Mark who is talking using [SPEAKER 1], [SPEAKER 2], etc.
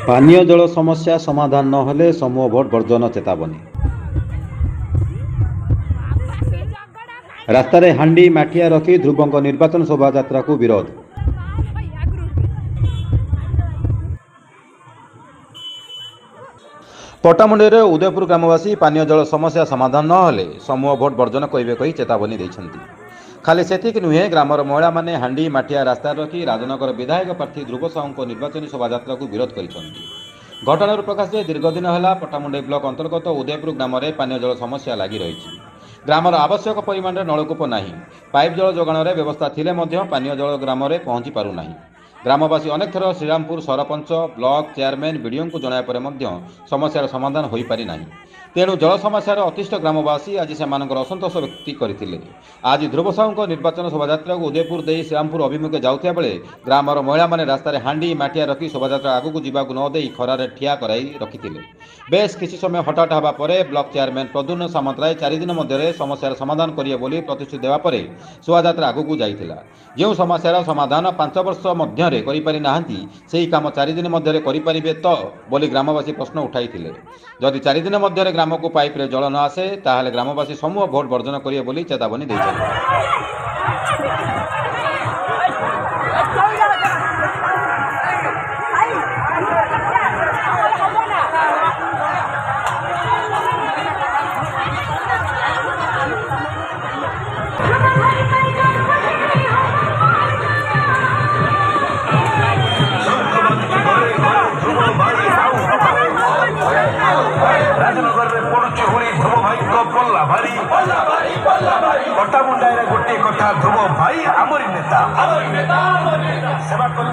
[SPEAKER 1] पानीय जल समस्या समाधान नहेले समूह भोट वर्जन चेतावनी। रास्तार हांडी माठिया रखी ध्रुवंक निर्वाचन शोभायात्रा को विरोध। पट्टामुंडी उदयपुर ग्रामवासी पानीय जल समस्या समाधान नहेले समूह भोट वर्जन कहे कही चेतावनी देइछन्ति। खाली सेतिक नुहे ग्रामर महिला माने हांडी माठिया रास्ता रखी राजनगर विधायक प्रार्थी ध्रुव साहू निर्वाचन शोभायात्रा को विरोध करिसन्ति। घटनार प्रकाश जे दीर्घदिन है पट्टामुंडी ब्लॉक अंतर्गत उदयपुर ग्राम में पानीय जल समस्या लगी रही। ग्रामर आवश्यक परिमाण नलकूप नहीं, पाइप जल जोगाण व्यवस्था थिले मध्य पानीय जल ग्राम में पहुंची पारुना। ग्रामवासी अनेक थर Shrirampur sarpanch block chairman video को जनाया पर समस्यार समाधान हो पारि नाही। तेणु जल समस्यार अतिष्ठ ग्रामवासी आज से असंतोष व्यक्त करते। आज ध्रुव साहू निर्वाचन शोभायात्रा को उदयपुर दे श्रीरामपुर अभिमुखे जाउथिया बेले ग्रामर महिला माने रास्तार हांडी माठिया रखी शोभायात्रा आगू जावाक न दे खरारे ठिया कराई रखिथिले। बेस किसी समय हटाहट होगा पर ब्लॉक चेयरमैन प्रद्युम्न सामंतराय 4 दिन मध्य समस्यार समाधान करिए बोली प्रतिश्रुति देवा पर शोभायात्रा आगू जाइथिला। जो समस्यार समाधान 5 वर्ष मध्य करि नाहांती सेही काम 4 दिन मध्य करिपारिबे तो बोली ग्रामवासी प्रश्न उठाइथिले। जदि 4 दिन मध्य ग्राम को पाइप रे जल न आसे ताहले ग्रामवासी समूह भोट वर्जन करिए बोली चेतावनी दैछन्ति।
[SPEAKER 2] पट्टामुंडाई गोटे कथा ध्रुव भाई आमरी नेता सेवा कर